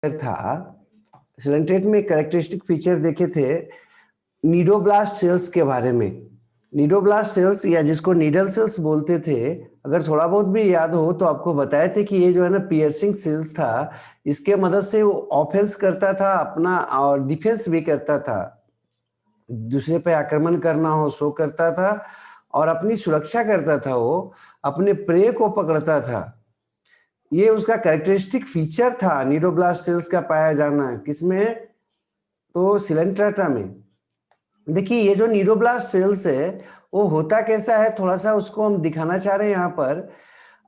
था, सिलेंट्रेट में characteristic feature देखे थे नीडोब्लास्ट सेल्स के बारे में। नीडोब्लास्ट सेल्स या जिसको नीडल सेल्स बोलते थे, अगर थोड़ा बहुत भी याद हो तो आपको बताए थे कि ये जो है ना पियर्सिंग सेल्स था, इसके मदद से वो ऑफेंस करता था अपना और डिफेंस भी करता था, दूसरे पे आक्रमण करना हो सो करता था और अपनी सुरक्षा करता था, वो अपने प्रे को पकड़ता था। ये उसका कैरेक्टरिस्टिक फीचर था नीडोब्लास्ट सेल्स का पाया जाना। किसमें? तो सिलेंट्राटा में। देखिए ये जो नीडोब्लास्ट सेल्स है वो होता कैसा है, थोड़ा सा उसको हम दिखाना चाह रहे हैं यहाँ पर।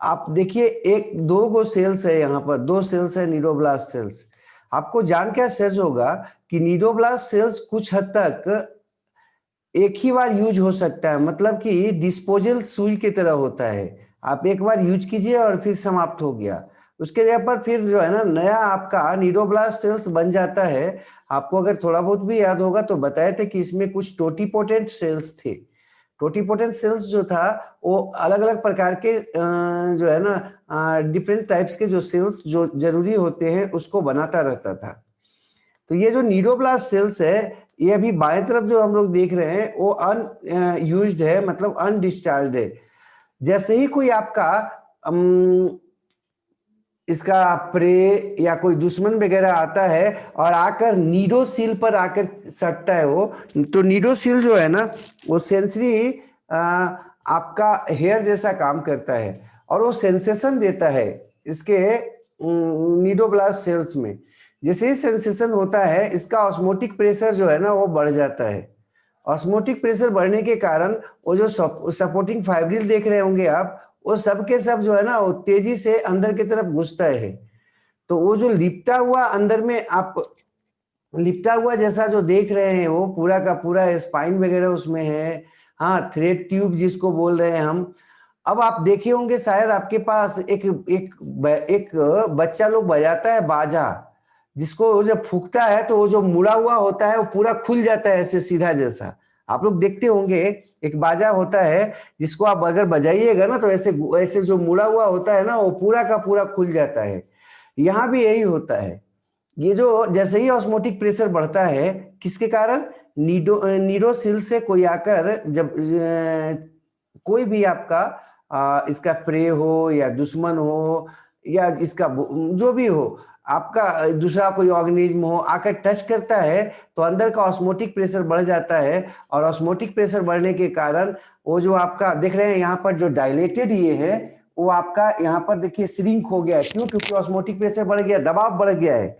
आप देखिए एक दो गो सेल्स है, यहाँ पर दो सेल्स है नीडोब्लास्ट सेल्स। आपको जान के आश्चर्य होगा कि नीडोब्लास्ट सेल्स कुछ हद तक एक ही बार यूज हो सकता है, मतलब कि डिस्पोजल सुई की तरह होता है। आप एक बार यूज कीजिए और फिर समाप्त हो गया, उसके जगह पर फिर जो है ना नया आपका नीडोब्लास्ट सेल्स बन जाता है। आपको अगर थोड़ा बहुत भी याद होगा तो बताए थे कि इसमें कुछ टोटीपोटेंट सेल्स थे। टोटीपोटेंट सेल्स जो था वो अलग अलग प्रकार के जो है ना डिफरेंट टाइप्स के जो सेल्स जो जरूरी होते हैं उसको बनाता रहता था। तो ये जो नीडोब्लास्ट सेल्स है, ये अभी बाएं तरफ जो हम लोग देख रहे हैं वो अनयूज्ड है, मतलब अनडिस्चार्ज है। जैसे ही कोई आपका इसका प्रे या कोई दुश्मन वगैरह आता है और आकर नीडोसील पर आकर सटता है वो, तो नीडोसील जो है ना वो सेंसरी आपका हेयर जैसा काम करता है और वो सेंसेशन देता है इसके नीडोब्लास्ट सेल्स में। जैसे ही सेंसेशन होता है इसका ऑस्मोटिक प्रेशर जो है ना वो बढ़ जाता है। ऑस्मोटिक प्रेशर बढ़ने के कारण वो जो सपोर्टिंग फाइब्रिल देख रहे होंगे आप, वो सब के सब जो है ना वो तेजी से अंदर की तरफ घुसता है। तो वो जो लिपटा हुआ अंदर में आप लिपटा हुआ जैसा जो देख रहे हैं वो पूरा का पूरा स्पाइन वगैरह उसमें है। हाँ, थ्रेड ट्यूब जिसको बोल रहे हैं हम। अब आप देखे होंगे शायद आपके पास एक एक एक बच्चा लोग बजाता है बाजा, जिसको जब फूकता है तो वो जो मुड़ा हुआ होता है वो पूरा खुल जाता है ऐसे सीधा जैसा। आप लोग देखते होंगे एक बाजा होता है जिसको आप अगर बजाइएगा ना तो ऐसे ऐसे जो मुड़ा हुआ होता है ना वो पूरा का पूरा खुल जाता है। यहाँ भी यही होता है। ये जो जैसे ही ऑस्मोटिक प्रेशर बढ़ता है किसके कारण? नीडोसिल से कोई आकर जब कोई भी आपका इसका प्रे हो या दुश्मन हो या इसका जो भी हो, आपका दूसरा कोई ऑर्गेनिज्म हो आकर टच करता है तो अंदर का ऑस्मोटिक प्रेशर बढ़ जाता है। और ऑस्मोटिक प्रेशर बढ़ने के कारण वो जो आपका देख रहे हैं यहाँ पर जो डायलेटेड ये है वो आपका यहाँ पर देखिए श्रिंक हो गया है। क्यों? क्योंकि ऑस्मोटिक प्रेशर बढ़ गया, दबाव बढ़ गया है।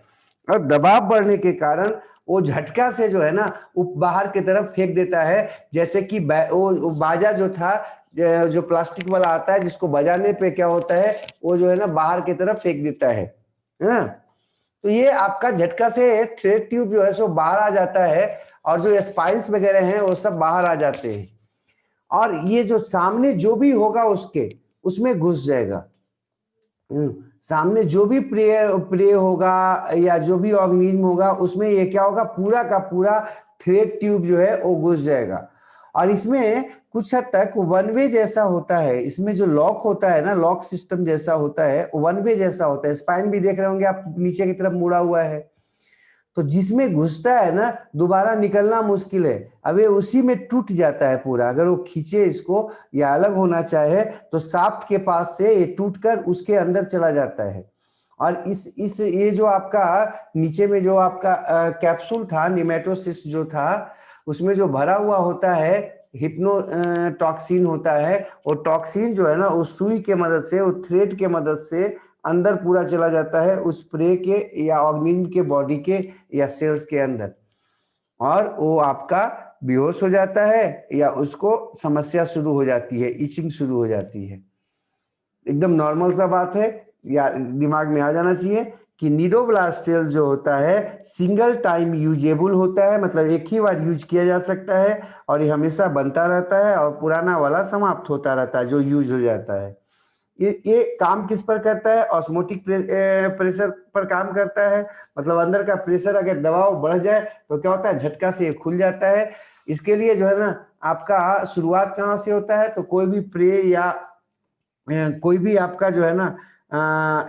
और दबाव बढ़ने के कारण वो झटका से जो है ना वो बाहर की तरफ फेंक देता है। जैसे कि वो बाजा जो था, जो प्लास्टिक वाला आता है जिसको बजाने पे क्या होता है वो जो है ना बाहर की तरफ फेंक देता है ना। तो ये आपका झटका से थ्रेड ट्यूब जो है सो बाहर आ जाता है और जो स्पाइंस वगैरह हैं वो सब बाहर आ जाते हैं और ये जो सामने जो भी होगा उसके उसमें घुस जाएगा। सामने जो भी प्रे प्रे होगा या जो भी ऑर्गेनिज्म होगा उसमें ये क्या होगा, पूरा का पूरा थ्रेड ट्यूब जो है वो घुस जाएगा। और इसमें कुछ हद तक वन वे जैसा होता है, इसमें जो लॉक होता है ना, लॉक सिस्टम जैसा होता है, वन वे जैसा होता है। स्पाइन भी देख रहे होंगे आप, नीचे की तरफ मुड़ा हुआ है। तो जिसमें घुसता है ना दोबारा निकलना मुश्किल है। अब ये उसी में टूट जाता है पूरा। अगर वो खींचे इसको या अलग होना चाहे तो शाफ्ट के पास से ये टूटकर उसके अंदर चला जाता है। और इस ये जो आपका नीचे में जो आपका कैप्सूल था, निमेटोसिस जो था, उसमें जो भरा हुआ होता है हिप्नो टॉक्सिन होता है। वो टॉक्सिन जो है ना उस सुई के मदद से, वो थ्रेड के मदद से अंदर पूरा चला जाता है उस प्रे के या ऑर्गेनिज्म के बॉडी के या सेल्स के अंदर, और वो आपका बेहोश हो जाता है या उसको समस्या शुरू हो जाती है, इचिंग शुरू हो जाती है। एकदम नॉर्मल सा बात है, या दिमाग में आ जाना चाहिए कि नीडोब्लास्ट सेल जो होता है सिंगल टाइम यूजेबल होता है, मतलब एक ही बार यूज किया जा सकता है और ये हमेशा बनता रहता है और पुराना वाला समाप्त होता रहता है जो यूज हो जाता है। ये काम किस पर करता है? ऑस्मोटिक प्रेशर पर काम करता है। मतलब अंदर का प्रेशर अगर दबाव बढ़ जाए तो क्या होता है, झटका से ये खुल जाता है। इसके लिए जो है ना आपका शुरुआत कहाँ से होता है, तो कोई भी प्रे या कोई भी आपका जो है ना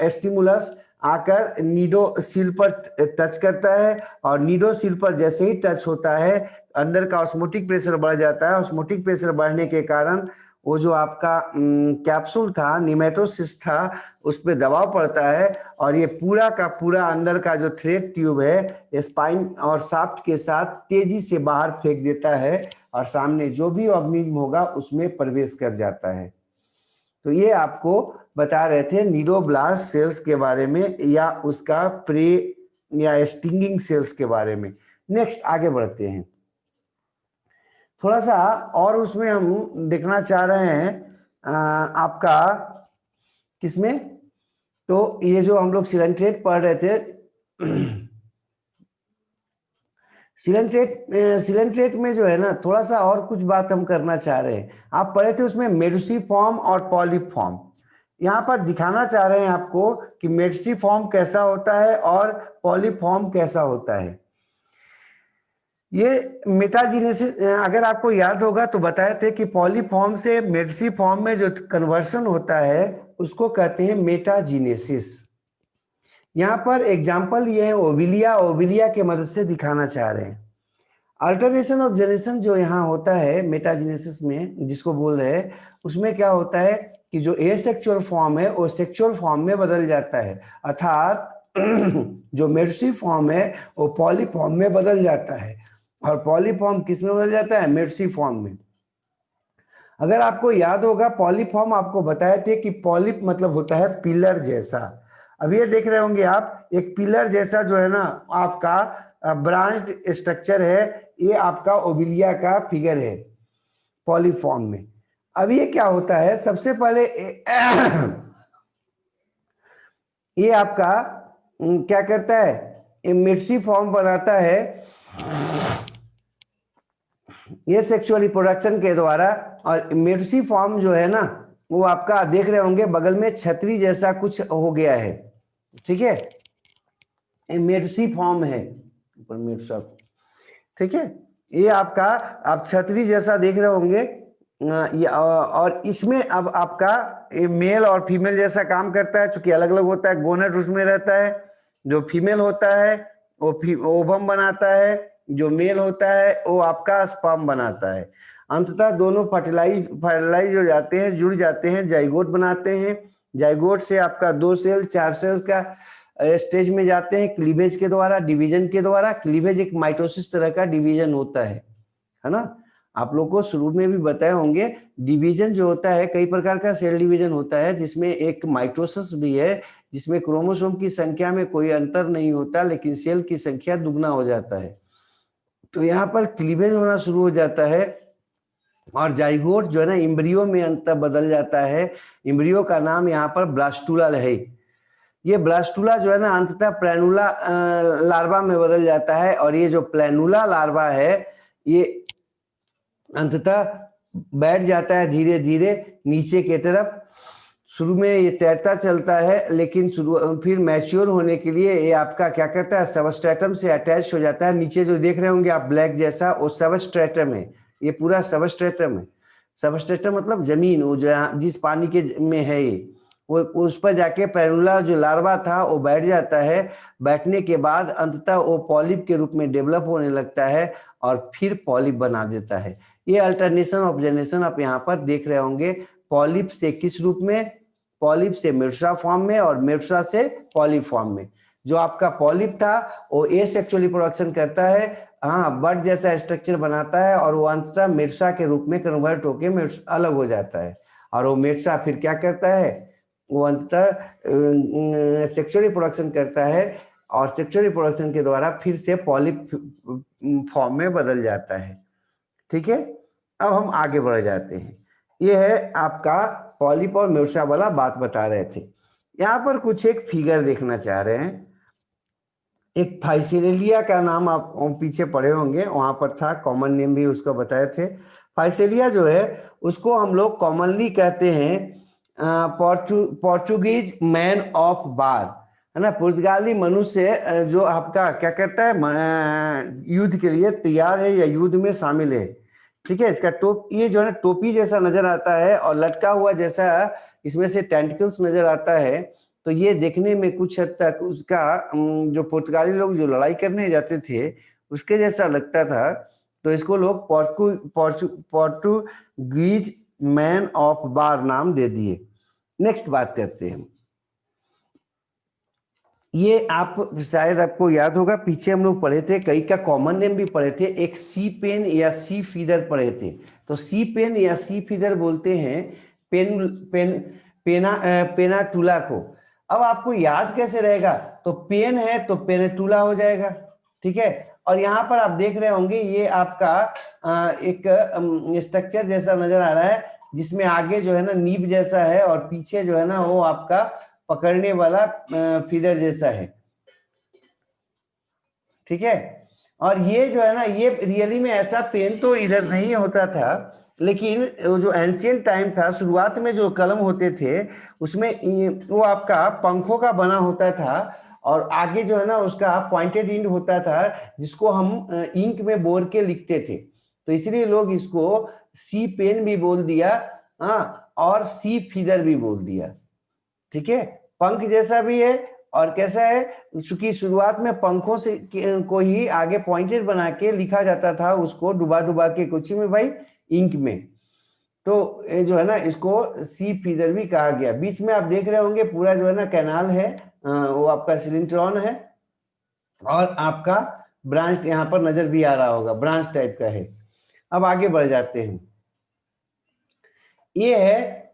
स्टिमुलस आकर नीडोसिल पर टच करता है, और नीडोसिल पर जैसे ही टच होता है अंदर का ऑस्मोटिक प्रेशर बढ़ जाता है। ऑस्मोटिक प्रेशर बढ़ने के कारण वो जो आपका कैप्सूल था, निमेटोसिस था, उस पर दबाव पड़ता है, और ये पूरा का पूरा अंदर का जो थ्रेड ट्यूब है स्पाइन और शाफ्ट के साथ तेजी से बाहर फेंक देता है, और सामने जो भी ऑर्गेनिज्म होगा उसमें प्रवेश कर जाता है। तो ये आपको बता रहे थे नीडोब्लास्ट सेल्स के बारे में, या उसका प्रे या स्टिंगिंग सेल्स के बारे में। नेक्स्ट आगे बढ़ते हैं, थोड़ा सा और उसमें हम देखना चाह रहे हैं आपका किसमें, तो ये जो हम लोग सिलेंट्रेट पढ़ रहे थे, सिलेंट्रेट में जो है ना थोड़ा सा और कुछ बात हम करना चाह रहे हैं। आप पढ़े थे उसमें मेडुसिफॉर्म और पॉलीफॉर्म, यहाँ पर दिखाना चाह रहे हैं आपको कि मेडुसिफॉर्म कैसा होता है और पॉलीफॉर्म कैसा होता है। ये मेटाजीनेसिस, अगर आपको याद होगा तो बताए थे कि पॉलीफॉर्म से मेडुसिफॉर्म में जो कन्वर्सन होता है उसको कहते हैं मेटाजीनेसिस। यहाँ पर एग्जाम्पल ये है ओविलिया, ओविलिया के मदद से दिखाना चाह रहे हैं। अल्टरनेशन ऑफ जनरेशन जो यहाँ होता है मेटाजीनेसिस में जिसको बोल रहे हैं, उसमें क्या होता है कि जो एसेक्सुअल फॉर्म है वो सेक्सुअल फॉर्म में बदल जाता है, अर्थात जो मेडुसिफॉर्म है वो पॉलीफॉर्म में बदल जाता है, और पॉलीफॉर्म किस में बदल जाता है, मेडुसिफॉर्म में। अगर आपको याद होगा पॉलीफॉर्म आपको बताए थे कि पॉलिप मतलब होता है पिलर जैसा। अब ये देख रहे होंगे आप एक पिलर जैसा जो है ना आपका ब्रांच्ड स्ट्रक्चर है, ये आपका ओविलिया का फिगर है पॉलीफॉर्म में। अब ये क्या होता है, सबसे पहले ये आपका क्या करता है, ये मेडुसिफॉर्म बनाता है ये सेक्सुअल रिप्रोडक्शन के द्वारा, और मेडुसिफॉर्म जो है ना वो आपका देख रहे होंगे बगल में छतरी जैसा कुछ हो गया है, ठीक है, ये मेडुसिफॉर्म है ऊपर मेडुसिफॉर्म, ठीक है, ये आपका आप छतरी जैसा देख रहे होंगे। और इसमें अब आपका ये मेल और फीमेल जैसा काम करता है, चूंकि अलग अलग होता है, गोनट उसमें रहता है, जो फीमेल होता है वो ओवम बनाता है, जो मेल होता है वो आपका स्पर्म बनाता है। अंततः दोनों फर्टिलाइज हो जाते हैं, जुड़ जाते हैं, जाइगोट बनाते हैं। जाइगोट से आपका 2 सेल 4 सेल्स का स्टेज में जाते हैं क्लीवेज के द्वारा, डिवीजन के द्वारा। क्लीवेज एक माइटोसिस तरह का डिवीजन होता है ना। आप लोग को शुरू में भी बताए होंगे डिवीजन जो होता है कई प्रकार का सेल डिवीजन होता है, जिसमें एक माइटोसिस भी है जिसमें क्रोमोसोम की संख्या में कोई अंतर नहीं होता लेकिन सेल की संख्या दुगना हो जाता है। तो यहाँ पर क्लीवेज होना शुरू हो जाता है, और जाइगोट जो है ना इम्ब्रियो में अंतर बदल जाता है। इम्ब्रियो का नाम यहाँ पर ब्लास्टुला है। ये ब्लास्टुला जो है ना अंततः प्लैनुला लार्वा में बदल जाता है, और ये जो प्लैनुला लार्वा है ये अंततः बैठ जाता है धीरे धीरे नीचे की तरफ। शुरू में ये तैरता चलता है, लेकिन फिर मैच्योर होने के लिए ये आपका क्या करता है, सबस्ट्रेटम से अटैच हो जाता है। नीचे जो देख रहे होंगे आप ब्लैक जैसा, वो सबस्ट्रेटम है, ये पूरा सबस्ट्रेटम है। सबस्ट्रेटम मतलब जमीन, वो जिस पानी के में है ये, वो उस पर जाके प्लैनुला जो लार्वा था वो बैठ जाता है। बैठने के बाद अंततः वो पॉलिप के रूप में डेवलप होने लगता है और फिर पॉलिप बना देता है। ये अल्टरनेशन ऑफ जनरेशन आप यहाँ पर देख रहे होंगे। पॉलिप से किस रूप में, पॉलिप से मेडुसा फॉर्म में, और मेडुसा से पॉलीफॉर्म में। जो आपका पॉलिप था वो एसेक्सुअल रिप्रोडक्शन करता है, हाँ, बर्ड जैसा स्ट्रक्चर बनाता है, और वो अंततः मेडुसा के रूप में कन्वर्ट होकर अलग हो जाता है। और वो मेडुसा फिर क्या करता है, वो अंततः सेक्सुअल रिप्रोडक्शन करता है, और सेक्सुअल रिप्रोडक्शन के द्वारा फिर से पॉलिप फॉर्म में बदल जाता है। ठीक है, अब हम आगे बढ़ जाते हैं। ये है आपका पॉलिप और मेडुसा वाला बात बता रहे थे। यहाँ पर कुछ एक फिगर देखना चाह रहे हैं। एक फाइसेलिया का नाम आप पीछे पढ़े होंगे, वहां पर था, कॉमन नेम भी उसको बताए थे। फाइसेलिया जो है उसको हम लोग कॉमनली कहते हैं पोर्चुगीज मैन ऑफ बार, है ना, पुर्तगाली मनुष्य जो आपका क्या करता है, युद्ध के लिए तैयार है या युद्ध में शामिल है। ठीक है, इसका ये जो है ना टोपी जैसा नजर आता है, और लटका हुआ जैसा इसमें से टेंटिकल्स नजर आता है। तो ये देखने में कुछ हद तक उसका जो पुर्तगाली लोग जो लड़ाई करने जाते थे उसके जैसा लगता था। तो इसको लोग पोर्टुगीज मैन ऑफ बार नाम दे दिए। नेक्स्ट बात करते हैं। ये आप शायद आपको याद होगा, पीछे हम लोग पढ़े थे, कई का कॉमन नेम भी पढ़े थे, एक सी पेन या सी फीदर पढ़े थे। तो सी पेन या सी फीदर बोलते हैं पेन पेन पेनाटुला को। अब आपको याद कैसे रहेगा, तो पेन है तो पेनेटुला हो जाएगा, ठीक है। और यहाँ पर आप देख रहे होंगे ये आपका एक स्ट्रक्चर जैसा नजर आ रहा है, जिसमें आगे जो है ना नीब जैसा है और पीछे जो है ना वो आपका पकड़ने वाला फीदर जैसा है, ठीक है। और ये जो है ना ये रियली में ऐसा पेन तो इधर नहीं होता था, लेकिन वो जो एंशियंट टाइम था, शुरुआत में जो कलम होते थे उसमें वो आपका पंखों का बना होता था और आगे जो है ना उसका पॉइंटेड इंड होता था, जिसको हम इंक में बोर के लिखते थे। तो इसलिए लोग इसको सी पेन भी बोल दिया, हाँ, और सी फीदर भी बोल दिया, ठीक है। पंख जैसा भी है और कैसा है, चूंकि शुरुआत में पंखों से को ही आगे पॉइंटेड बना के लिखा जाता था, उसको डुबा डुबा के कुछ में भाई इंक में। तो ये जो है ना इसको सी फीदर भी कहा गया। बीच में आप देख रहे होंगे पूरा जो है ना कैनाल है, वो आपका सिलिंट्रॉन है और आपका ब्रांच यहाँ पर नजर भी आ रहा होगा, ब्रांच टाइप का है। अब आगे बढ़ जाते हैं। ये है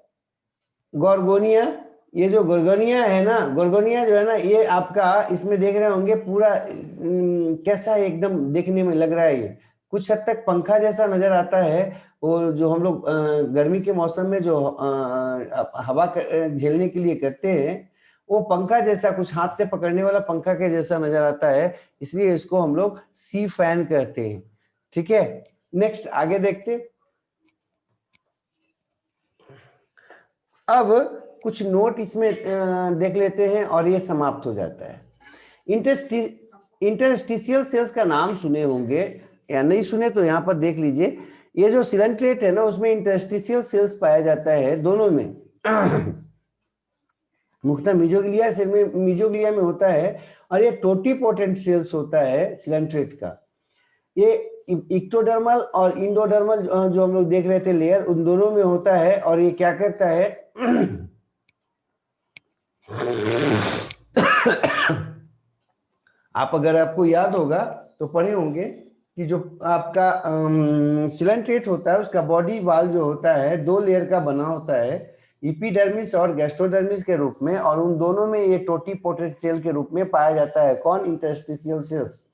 गोर्गोनिया। ये जो गोर्गोनिया है ना, गोर्गोनिया जो है ना ये आपका इसमें देख रहे होंगे पूरा कैसा है, एकदम देखने में लग रहा है ये कुछ हद तक पंखा जैसा नजर आता है। वो जो हम लोग गर्मी के मौसम में जो हवा झेलने के लिए करते हैं, वो पंखा जैसा कुछ हाथ से पकड़ने वाला पंखा के जैसा नजर आता है, इसलिए इसको हम लोग सी फैन कहते हैं, ठीक है। नेक्स्ट आगे देखते। अब कुछ नोट इसमें देख लेते हैं और ये समाप्त हो जाता है। इंटरस्टिशियल सेल्स का नाम सुने होंगे या नहीं सुने तो यहाँ पर देख लीजिए। ये जो सिलेंट्रेट है ना उसमें इंटरस्टिशियल सेल्स पाया जाता है दोनों में। मुख्यतः मीजोग्लिया में होता है और ये टोटीपोटेंट सेल्स होता है सिलेंट्रेट का। ये इक्टोडर्मल और इंडोडर्मल जो हम लोग देख रहे थे लेयर, उन दोनों में होता है। और ये क्या करता है आप अगर आपको याद होगा तो पढ़े होंगे कि जो आपका सिलेंट्रेट होता है उसका बॉडी वाल जो होता है दो लेयर का बना होता है, इपिडर्मिस और गैस्ट्रोडर्मिस के रूप में, और उन दोनों में ये टोटीपोटेंट सेल के रूप में पाया जाता है। कौन? Interstitial cells.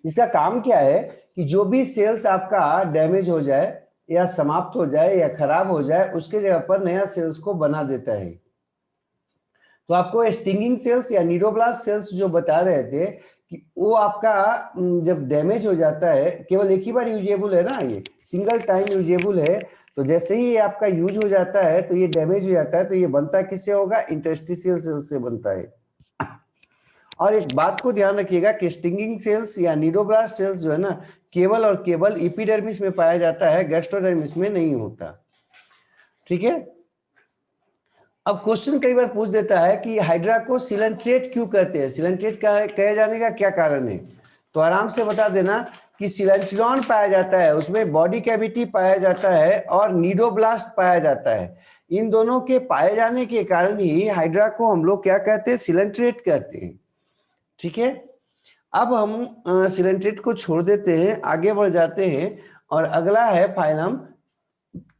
इसका काम क्या है कि जो भी सेल्स आपका डैमेज हो जाए या समाप्त हो जाए या खराब हो जाए, उसके जगह पर नया सेल्स को बना देता है। तो आपको स्टिंगिंग सेल्स या नीडोब्लास्ट सेल्स जो बता रहे थे कि वो आपका जब डैमेज हो जाता है, केवल एक ही बार यूजेबल है ना, ये सिंगल टाइम यूजेबल है, तो जैसे ही ये आपका यूज हो जाता है तो ये डैमेज हो जाता है, तो ये बनता किससे होगा? इंटरस्टिशियल सेल्स से बनता है। और एक बात को ध्यान रखिएगा कि स्टिंगिंग सेल्स या नीडोब्लास्ट सेल्स जो है ना केवल और केवल एपिडर्मिस में पाया जाता है, गैस्ट्रोडर्मिस में नहीं होता, ठीक है। अब क्वेश्चन कई बार पूछ देता है कि हाइड्रा को सिलेंट्रेट क्यों कहते हैं, सिलेंट्रेट का कहे जाने का क्या कारण है? तो आराम से बता देना कि सिलेंट्रॉन पाया जाता है, उसमें बॉडी कैविटी पाया जाता है और नीडोब्लास्ट पाया जाता है। इन दोनों के पाए जाने के कारण ही हाइड्रा को हम लोग क्या कहते हैं? सिलेंट्रेट कहते हैं, ठीक है। अब हम सिलेंट्रेट को छोड़ देते हैं, आगे बढ़ जाते हैं और अगला है फाइलम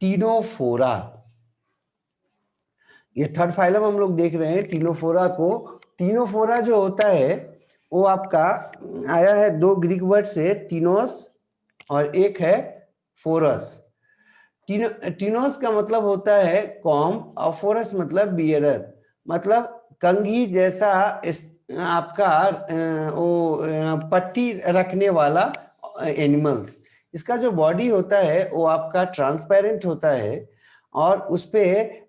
टीनोफोरा। ये थर्ड फाइलम हम लोग देख रहे हैं टीनोफोरा को। टीनोफोरा जो होता है वो आपका आया है दो ग्रीक वर्ड से, टीनोस और एक है फोरस। टीनोस का मतलब होता है कॉम और फोरस मतलब बियरर, मतलब कंघी जैसा आपका वो पट्टी रखने वाला एनिमल्स। इसका जो बॉडी होता है वो आपका ट्रांसपेरेंट होता है और उस पे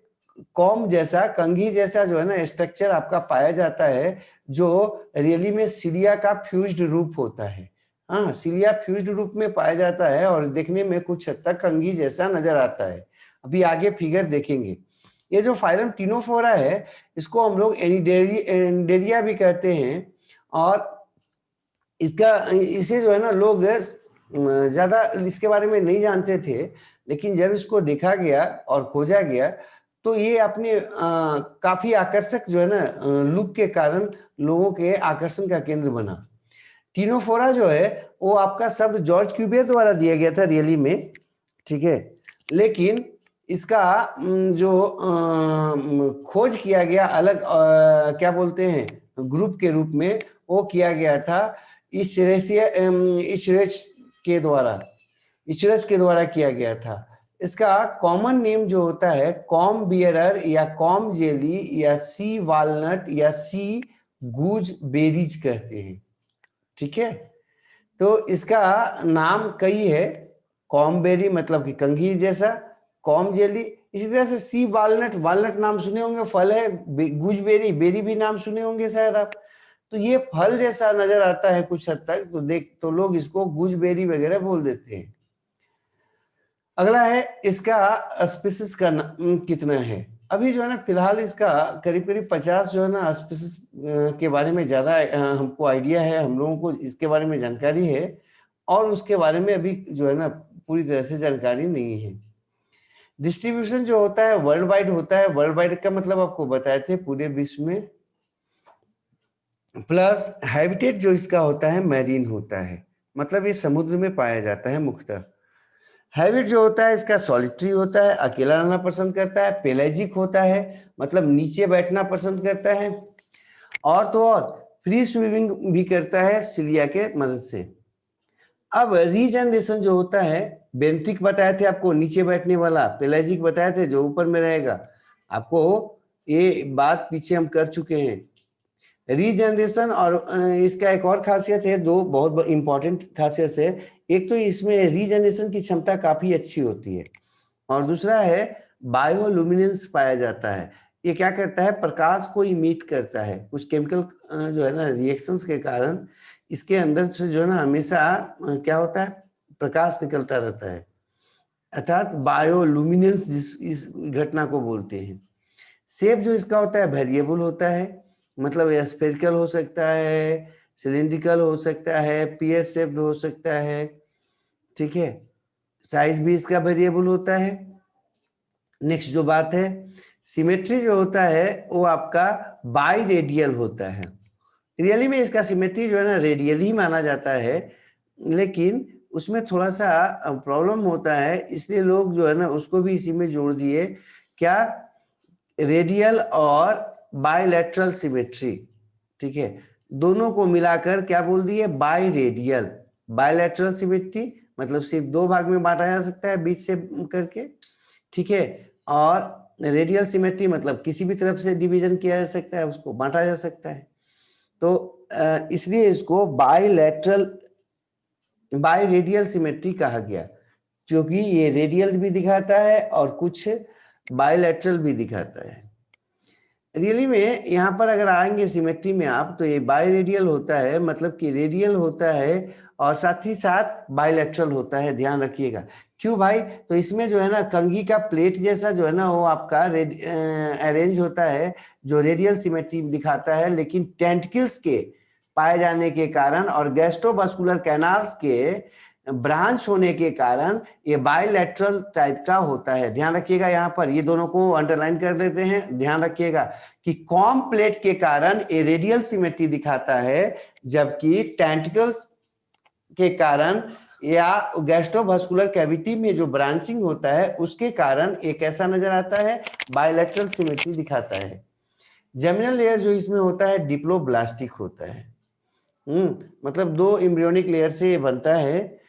कॉम जैसा, कंघी जैसा जो है ना स्ट्रक्चर आपका पाया जाता है, जो रियली में सिलिया का फ्यूज्ड रूप होता है। हाँ, सिलिया फ्यूज्ड रूप में पाया जाता है और देखने में कुछ हद तक कंघी जैसा नजर आता है। अभी आगे फिगर देखेंगे। ये जो फाइलम टिनोफोरा है इसको हम लोग एनिडेरिया भी कहते हैं। और इसे जो है ना लोग ज्यादा इसके बारे में नहीं जानते थे, लेकिन जब इसको देखा गया और खोजा गया तो ये अपने काफी आकर्षक जो है ना लुक के कारण लोगों के आकर्षण का केंद्र बना। टिनोफोरा जो है वो आपका शब्द जॉर्ज क्यूवियर द्वारा दिया गया था रियली में, ठीक है, लेकिन इसका जो खोज किया गया अलग क्या बोलते हैं ग्रुप के रूप में, वो किया गया था इचरेच के द्वारा, इचरस के द्वारा किया गया था। इसका कॉमन नेम जो होता है कॉम बियरर या कॉम जेली या सी वालनट या सी गूज बेरीज कहते हैं, ठीक है। तो इसका नाम कई है, कॉमबेरी मतलब कि कंघी जैसा, कॉम जेली, इसी तरह से सी वालनट, वालनट नाम सुने होंगे, फल है, गुजबेरी, बेरी भी नाम सुने होंगे शायद आप। तो ये फल जैसा नजर आता है कुछ हद तक, तो देख तो लोग इसको गुजबेरी वगैरह बोल देते हैं। अगला है इसका स्पीसीज का कितना है। अभी जो है ना फिलहाल इसका करीब करीब 50 जो है ना स्पीसीज के बारे में ज्यादा हमको आइडिया है, हम लोगों को इसके बारे में जानकारी है, और उसके बारे में अभी जो है ना पूरी तरह से जानकारी नहीं है। डिस्ट्रीब्यूशन जो होता है वर्ल्ड वाइड होता है, वर्ल्ड वाइड का मतलब आपको बताए थे पूरे विश्व में, प्लस हैबिटेट जो इसका होता है मैरीन होता है, मतलब ये समुद्र में पाया जाता है मुख्यतः। हैबिट जो होता है इसका सॉलिटरी होता है, अकेला रहना पसंद करता है, पेलेजिक होता है मतलब नीचे बैठना पसंद करता है, और तो और फ्री स्विमिंग भी करता है सिलिया के मदद से। अब रीजनरेशन जो होता है, बेंथिक बताए थे आपको नीचे बैठने वाला, पेलेजिक बताए थे जो ऊपर में रहेगा, आपको ये बात पीछे हम कर चुके हैं। रीजनरेशन और इसका एक और खासियत है, दो बहुत इंपॉर्टेंट खासियत है। एक तो इसमें रीजनरेशन की क्षमता काफी अच्छी होती है, और दूसरा है बायोलुमिनेंस पाया जाता है। ये क्या करता है, प्रकाश को इमिट करता है, कुछ केमिकल जो है ना रिएक्शंस के कारण इसके अंदर से जो है ना हमेशा क्या होता है, प्रकाश निकलता रहता है, अर्थात बायोलुमिनेंस इस घटना को बोलते हैं। शेप जो इसका होता है वेरिएबल होता है, मतलब स्फेरिकल हो सकता है, सिलिंड्रिकल हो सकता है, पीयर शेप्ड हो सकता है, ठीक है। साइज भी इसका वेरिएबल होता है। नेक्स्ट जो बात है, सिमेट्री जो होता है वो आपका बाई रेडियल होता है। रियली में इसका सिमेट्री जो है ना रेडियल ही माना जाता है, लेकिन उसमें थोड़ा सा प्रॉब्लम होता है, इसलिए लोग जो है ना उसको भी इसी में जोड़ दिए, क्या, रेडियल और बायलैटरल सिमेट्री, ठीक है, दोनों को मिलाकर क्या बोल दिए, बाई रेडियल। बायलैटरल सिमेट्री मतलब सिर्फ दो भाग में बांटा जा सकता है बीच से करके, ठीक है, और रेडियल सिमेट्री मतलब किसी भी तरफ से डिवीजन किया जा सकता है, उसको बांटा जा सकता है। तो इसलिए इसको बायलैटरल बाई रेडियल सिमेट्री कहा गया, क्योंकि ये रेडियल भी दिखाता है और कुछ बायलैटरल भी दिखाता है। रियली में यहाँ पर अगर आएंगे सिमेट्री में आप, तो ये बाई रेडियल होता है, मतलब कि रेडियल होता है और साथ ही साथ बायलैटरल होता है, ध्यान रखिएगा। क्यों भाई, तो इसमें जो है ना कंघी का प्लेट जैसा जो है ना वो आपका अरेंज होता है, जो रेडियल सिमेट्री दिखाता है, लेकिन टेंटिकल्स के पाए जाने के कारण और गैस्ट्रोवास्कुलर कैनाल्स के ब्रांच होने के कारण ये बायलैटरल टाइप का होता है। ध्यान रखिएगा, यहाँ पर ये दोनों को अंडरलाइन कर देते हैं, ध्यान रखिएगा कि कॉम प्लेट के कारण ये रेडियल सिमेट्री दिखाता है, जबकि टेंटिकल्स के कारण या गैस्ट्रोवास्कुलर कैविटी में जो ब्रांचिंग होता है उसके कारण एक ऐसा नजर आता है, बायलैटरल सिमेट्री दिखाता है। जर्मिनल लेयर जो इसमें होता है डिप्लोब्लास्टिक होता है, मतलब दो एम्ब्रियोनिक लेयर से ये बनता है।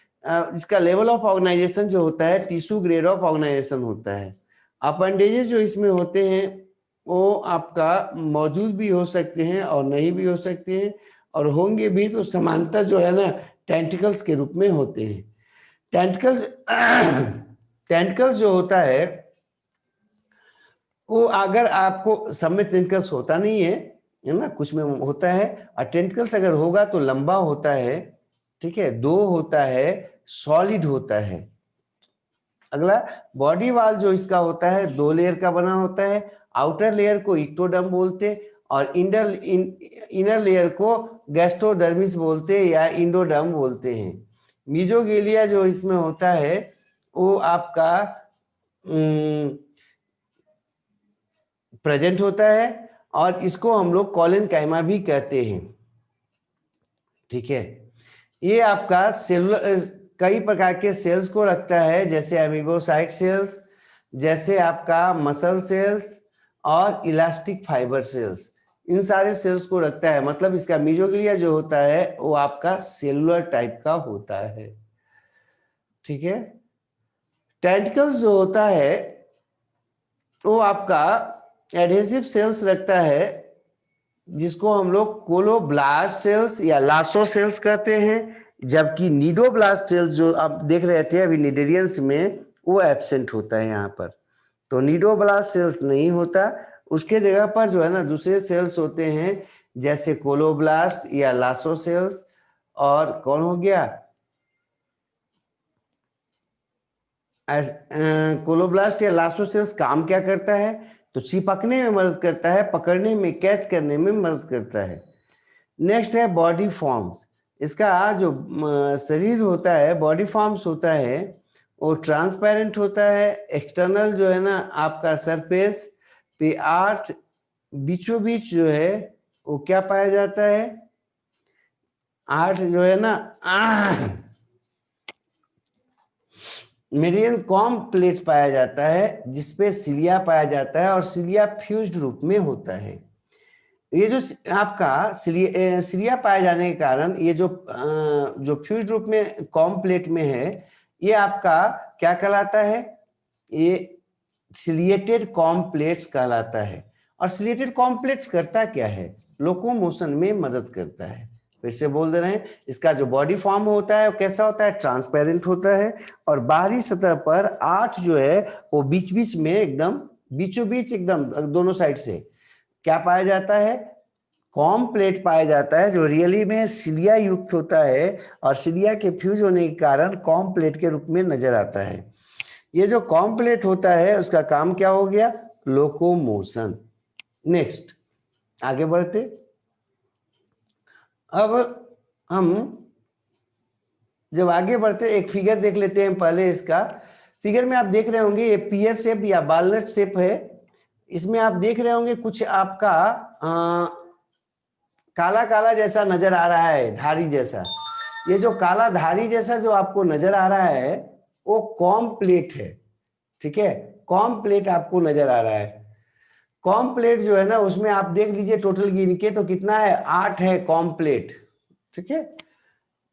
इसका लेवल ऑफ ऑर्गेनाइजेशन जो होता है टिश्यू ग्रेड ऑफ ऑर्गेनाइजेशन होता है। अपेंडेजेस जो इसमें होते हैं वो आपका मौजूद भी हो सकते हैं और नहीं भी हो सकते हैं, और होंगे भी तो समानता जो है ना टेंटिकल्स के रूप में होते हैं। टेंटिकल्स टेंटिकल्स जो होता है वो अगर आपको सब में टेंटिकल्स होता नहीं है ना, कुछ में होता है, और टेंटिकल्स अगर होगा तो लंबा होता है, ठीक है, दो होता है, सॉलिड होता है, अगला, बॉडी वॉल जो इसका होता है 2 लेयर का बना होता है। आउटर लेयर को इक्टोडर्म बोलते हैं और इनर लेयर को गैस्ट्रोडर्मिस बोलते हैं या इंडोडर्म बोलते हैं। मीजोगेलिया जो इसमें होता है वो आपका प्रेजेंट होता है और इसको हम लोग कॉलेनकाइमा भी कहते हैं। ठीक है, ये आपका सेलुलर कई प्रकार के सेल्स को रखता है, जैसे एमिबोसाइट सेल्स, जैसे आपका मसल सेल्स और इलास्टिक फाइबर सेल्स, इन सारे सेल्स को रखता है। मतलब इसका मीजोग्लिया जो होता है वो आपका सेलुलर टाइप का होता है। ठीक है, टेंटिकल्स जो होता है वो आपका एडहेसिव सेल्स रखता है, जिसको हम लोग कोलोब्लास्ट सेल्स या लासो सेल्स कहते हैं। जबकि नीडोब्लास्ट सेल्स जो आप देख रहे थे अभी निडेरियंस में, वो एब्सेंट होता है यहाँ पर। तो नीडोब्लास्ट सेल्स नहीं होता, उसके जगह पर जो है ना दूसरे सेल्स होते हैं, जैसे कोलोब्लास्ट या लासो सेल्स। और कौन हो गया, कोलोब्लास्ट या लासो सेल्स काम क्या करता है, तो चिपकने में मदद करता है, पकड़ने में, कैच करने में मदद करता है। नेक्स्ट है बॉडी फॉर्म्स। इसका जो शरीर होता है, बॉडी फॉर्म्स होता है, वो ट्रांसपेरेंट होता है। एक्सटर्नल जो है ना आपका सरफेस पे 8 बीचों बीच जो है वो क्या पाया जाता है, 8 जो है ना मेरिडियन कॉम प्लेट पाया जाता है, जिसपे सिलिया पाया जाता है और सिलिया फ्यूज्ड रूप में होता है। ये जो आपका सिलिया पाए जाने के कारण ये जो फ्यूज रूप में कॉम प्लेट में है, ये आपका क्या कहलाता है, ये सिलिएटेड कॉम प्लेट्स कहलाता है। और सिलिएटेड कॉम प्लेट्स करता क्या है, लोकोमोशन में मदद करता है। फिर से बोल दे रहे हैं, इसका जो बॉडी फॉर्म होता है वो कैसा होता है, ट्रांसपेरेंट होता है। और बाहरी सतह पर 8 जो है वो बीच बीच में एकदम बीचों बीच एकदम दोनों साइड से क्या पाया जाता है, कॉम प्लेट पाया जाता है, जो रियली में सिलिया युक्त होता है और सिलिया के फ्यूज होने के कारण कॉम प्लेट के रूप में नजर आता है। ये जो कॉम प्लेट होता है उसका काम क्या हो गया, लोकोमोशन। नेक्स्ट आगे बढ़ते, अब हम जब आगे बढ़ते एक फिगर देख लेते हैं पहले। इसका फिगर में आप देख रहे होंगे ये पियर शेप या बालनट शेप है। इसमें आप देख रहे होंगे कुछ आपका काला काला जैसा नजर आ रहा है, धारी जैसा। ये जो काला धारी जैसा जो आपको नजर आ रहा है वो कॉम प्लेट है। ठीक है, कॉम प्लेट आपको नजर आ रहा है। कॉम प्लेट जो है ना उसमें आप देख लीजिए टोटल गिन के तो कितना है, 8 है कॉम प्लेट। ठीक है,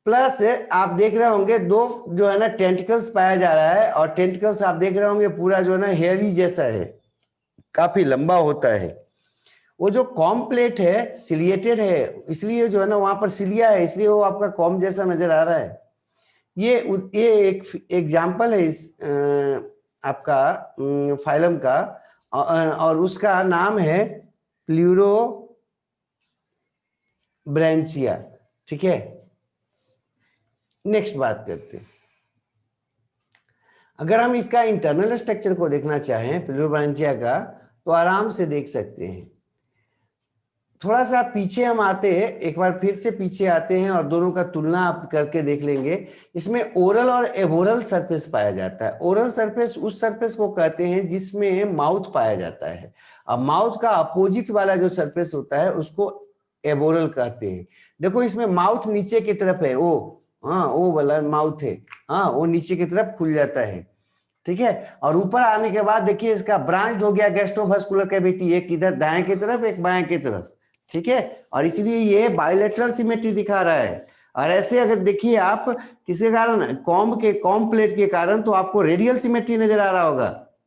प्लस आप देख रहे होंगे 2 जो है ना टेंटिकल्स पाया जा रहा है, और टेंटिकल्स आप देख रहे होंगे पूरा जो है ना हेयरी जैसा है, काफी लंबा होता है। वो जो कॉम प्लेट है सिलिएटेड है, इसलिए जो है ना वहां पर सिलिया है, इसलिए वो आपका कॉम जैसा नजर आ रहा है। ये एक एग्जाम्पल है इस आपका फाइलम का, और उसका नाम है प्लूरो ब्रांचिया। ठीक है, नेक्स्ट बात करते हैं। अगर हम इसका इंटरनल स्ट्रक्चर को देखना चाहें प्लूरो ब्रांचिया का, तो आराम से देख सकते हैं। थोड़ा सा पीछे हम आते हैं, एक बार फिर से पीछे आते हैं और दोनों का तुलना आप करके देख लेंगे। इसमें ओरल और एबोरल सरफेस पाया जाता है। ओरल सरफेस उस सरफेस को कहते हैं जिसमें माउथ पाया जाता है। अब माउथ का अपोजिट वाला जो सरफेस होता है उसको एबोरल कहते हैं। देखो इसमें माउथ नीचे की तरफ है, वो हाँ वो वाला माउथ है, हाँ वो नीचे की तरफ खुल जाता है। ठीक है, और ऊपर आने के बाद देखिए इसका ब्रांच हो गया गैस्ट्रोवास्कुलर कैविटी, एक इधर दाएं की तरफ एक बाएं की तरफ। ठीक है, और इसलिए ये बायलेटरल सिमेट्री दिखा रहा है। और ऐसे अगर देखिए आप किसी कारण कॉम प्लेट के कारण तो आपको रेडियल सिमेट्री नजर आ रहा होगा,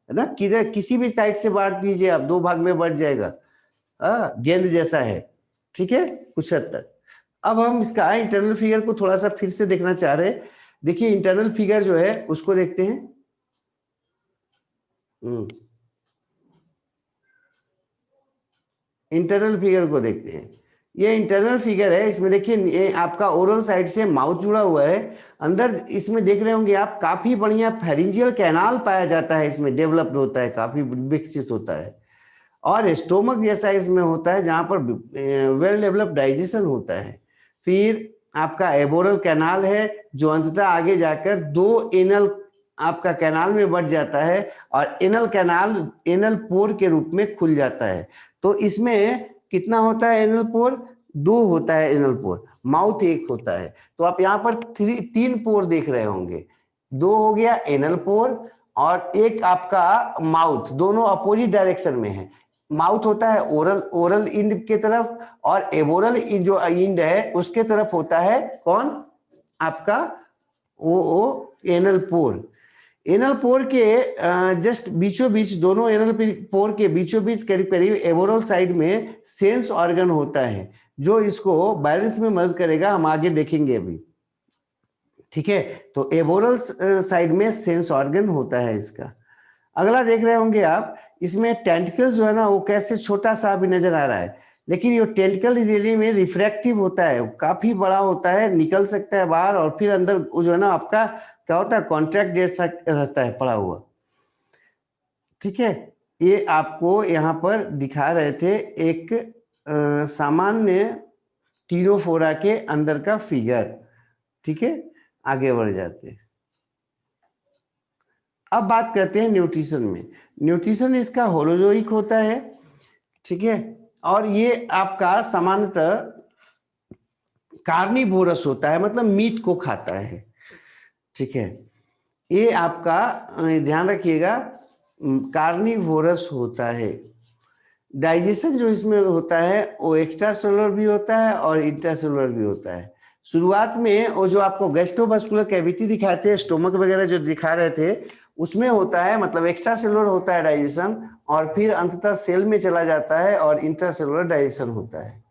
है ना, किधर किसी भी साइड से बांट दीजिए आप 2 भाग में बढ़ जाएगा, गेंद जैसा है। ठीक है, कुछ हद तक। अब हम इसका इंटरनल फिगर को थोड़ा सा फिर से देखना चाह रहे हैं। देखिए इंटरनल फिगर जो है उसको देखते हैं। इंटरनल फिगर को देखते हैं। ये इंटरनल फिगर है। इसमें देखिए ये आपका ओरल साइड से माउथ जुड़ा हुआ है। अंदर इसमें देख रहे होंगे आप, काफी बढ़िया फेरिंजियल कैनाल पाया जाता है, इसमें डेवलप्ड होता है, काफी विकसित होता है। और स्टोमक जैसा इसमें होता है जहां पर वेल डेवलप्ड डाइजेशन होता है। फिर आपका एबोरल कैनाल है जो अंततः आगे जाकर दो एनल आपका कैनाल में बढ़ जाता है और एनल कैनाल एनल पोर के रूप में खुल जाता है। तो इसमें कितना होता है एनल पोर? 2 होता है एनल पोर, माउथ 1 होता है। तो आप यहाँ पर 3 पोर देख रहे होंगे, 2 हो गया एनल पोर और एक आपका माउथ, दोनों अपोजिट डायरेक्शन में है। माउथ होता है ओरल ओरल इंड के तरफ और एबोरल जो इंड है उसके तरफ होता है कौन? आपका ओ एनल पोर। एनल पोर के जस्ट बीचों बीच, दोनों एनल पोर के बीचों बीच करीब करीब एबोरल साइड में सेंस ऑर्गन होता है जो इसको बैलेंस में मदद करेगा, हम आगे देखेंगे अभी। ठीक है, तो एबोरल साइड में सेंस ऑर्गन होता है इसका। अगला देख रहे होंगे आप, इसमें टेंटिकल्स जो है ना वो कैसे छोटा सा भी नजर आ रहा है, लेकिन ये टेंटिकल रियली में रिफ्रैक्टिव होता है, काफी बड़ा होता है, निकल सकता है बाहर और फिर अंदर जो है ना आपका क्या होता है, कॉन्ट्रैक्ट जैसा रहता है पड़ा हुआ। ठीक है, ये आपको यहाँ पर दिखा रहे थे एक सामान्य टीरोफोरा के अंदर का फिगर। ठीक है, आगे बढ़ जाते हैं। अब बात करते हैं न्यूट्रिशन में। न्यूट्रिशन इसका होलोजोइक होता है। ठीक है, और ये आपका सामान्यतः कार्निवोरस होता है, मतलब मीट को खाता है। ठीक है, ये आपका ध्यान रखिएगा कार्निवोरस होता है। डाइजेशन जो इसमें होता है वो एक्स्ट्रा सेलुलर भी होता है और इंट्रासेलुलर भी होता है। शुरुआत में वो जो आपको गैस्ट्रोवास्कुलर कैविटी दिखाए थे, स्टोमक वगैरह जो दिखा रहे थे, उसमें होता है मतलब एक्स्ट्रा सेलुलर होता है डाइजेशन, और फिर अंततः सेल में चला जाता है और इंट्रासेलुलर डाइजेशन होता है।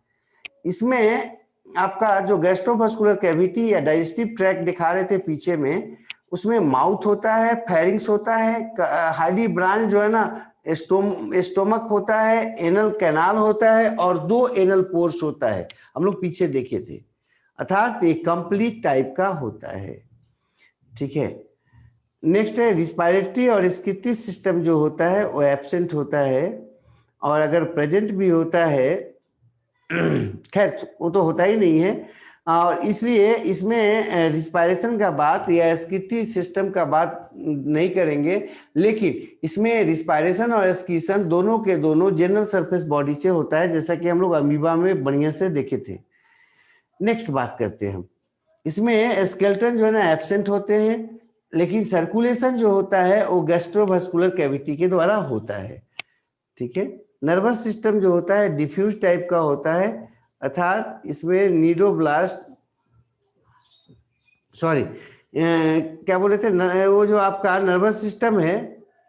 इसमें आपका जो गैस्ट्रोवास्कुलर कैविटी या डाइजेस्टिव ट्रैक्ट दिखा रहे थे पीछे में, उसमें माउथ होता है, फेरिंग्स होता है, हाईली ब्रांच जो है ना स्टोमक होता है, एनल कैनाल होता है और 2 एनल पोर्स होता है, हम लोग पीछे देखे थे। अर्थात एक कंप्लीट टाइप का होता है। ठीक है, नेक्स्ट है रिस्पायरेटरी और एक्सक्रीटरी सिस्टम जो होता है वो एब्सेंट होता है, और अगर प्रेजेंट भी होता है खैर वो तो होता ही नहीं है, और इसलिए इसमें रिस्पायरेशन का बात या एक्सक्रीटरी सिस्टम का बात नहीं करेंगे, लेकिन इसमें रिस्पायरेशन और एक्सक्रीशन दोनों के दोनों जनरल सरफेस बॉडी से होता है, जैसा कि हम लोग अमीबा में बढ़िया से देखे थे। नेक्स्ट बात करते हैं हम, इसमें स्केलेटन जो है ना एब्सेंट होते हैं, लेकिन सर्कुलेशन जो होता है वो गैस्ट्रोवास्कुलर कैविटी के द्वारा होता है। ठीक है, नर्वस सिस्टम जो होता है डिफ्यूज टाइप का होता है, अर्थात इसमें न्यूरोब्लास्ट सॉरी क्या बोले थे वो जो आपका नर्वस सिस्टम है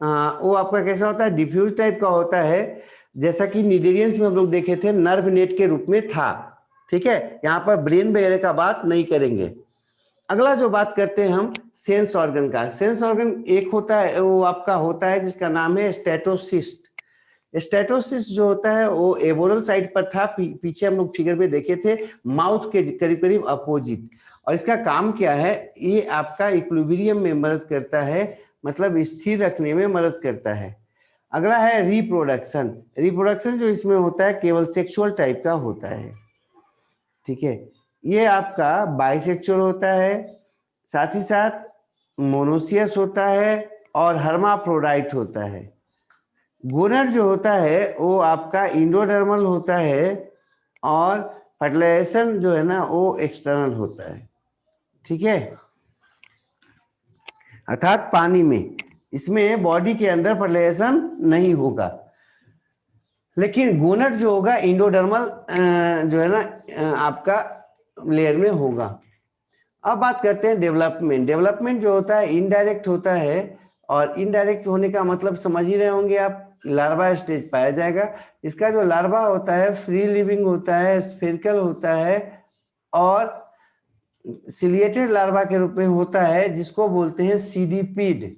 वो आपका कैसा होता है, डिफ्यूज टाइप का होता है, जैसा कि नीडेरियंस में हम लोग देखे थे नर्व नेट के रूप में था। ठीक है, यहाँ पर ब्रेन वगैरह का बात नहीं करेंगे। अगला जो बात करते हैं हम सेंस ऑर्गन का। सेंस ऑर्गन एक होता है, वो आपका होता है जिसका नाम है स्टेटोसिस्ट। स्टेटोसिस जो होता है वो एबोरल साइड पर था, पीछे हम लोग फिगर में देखे थे, माउथ के करीब करीब अपोजिट। और इसका काम क्या है, ये आपका इक्विलिब्रियम में मदद करता है, मतलब स्थिर रखने में मदद करता है। अगला है रिप्रोडक्शन। रिप्रोडक्शन जो इसमें होता है केवल सेक्सुअल टाइप का होता है। ठीक है, ये आपका बाइसेक्सुअल होता है, साथ ही साथ मोनोसियस होता है और हर्माफ्रोडाइट होता है। गोनड जो होता है वो आपका इंडोडर्मल होता है और फर्टिलाइजेशन जो है ना वो एक्सटर्नल होता है। ठीक है, अर्थात पानी में, इसमें बॉडी के अंदर फर्टिलाइजेशन नहीं होगा, लेकिन गोनड जो होगा इंडोडर्मल जो है ना आपका लेयर में होगा। अब बात करते हैं डेवलपमेंट। डेवलपमेंट जो होता है इनडायरेक्ट होता है, और इनडायरेक्ट होने का मतलब समझ ही रहे होंगे आप, लार्वा स्टेज पाया जाएगा। इसका जो लार्वा होता है फ्री लिविंग होता है, स्फेरिकल होता है और सिलिएटेड लार्वा के रूप में होता है, जिसको बोलते हैं सीडीपीड।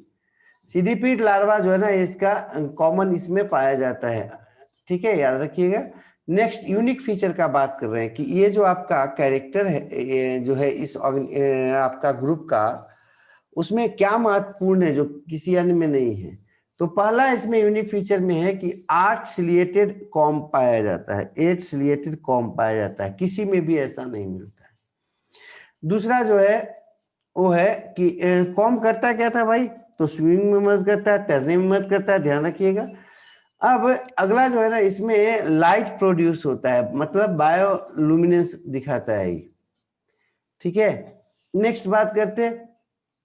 सीडीपीड लार्वा जो है ना इसका कॉमन इसमें पाया जाता है। ठीक है, याद रखिएगा, नेक्स्ट यूनिक फीचर का बात कर रहे हैं कि ये जो आपका कैरेक्टर है, ये जो है इस आपका ग्रुप का, उसमें क्या महत्वपूर्ण है जो किसी अन्य में नहीं है। तो पहला इसमें यूनिक फीचर में है कि 8 सिलिएटेड कॉम्ब पाया जाता है, 8 सिलिएटेड कॉम्ब पाया जाता है, किसी में भी ऐसा नहीं मिलता है। दूसरा जो है वो है कि कॉम्ब करता क्या था भाई, तो स्विमिंग में मदद करता है, तैरने में मदद करता है, ध्यान रखिएगा। अब अगला जो है ना, इसमें लाइट प्रोड्यूस होता है, मतलब बायोलुमिनेंस दिखाता है ये, ठीक है। नेक्स्ट बात करते हैं,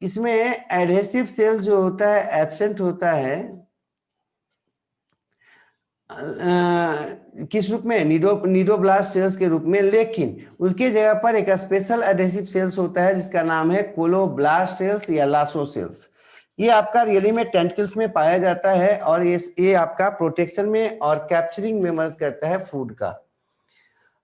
इसमें एडहेसिव सेल जो होता है एब्सेंट होता है, किस रूप में, नीडोब्लास्ट सेल्स के रूप में, लेकिन उसके जगह पर एक स्पेशल एडहेसिव सेल्स होता है जिसका नाम है कोलोब्लास्ट सेल्स या लासो सेल्स। ये आपका रियली में टेंटिकल्स में पाया जाता है और ये आपका प्रोटेक्शन में और कैप्चरिंग में मदद करता है फूड का।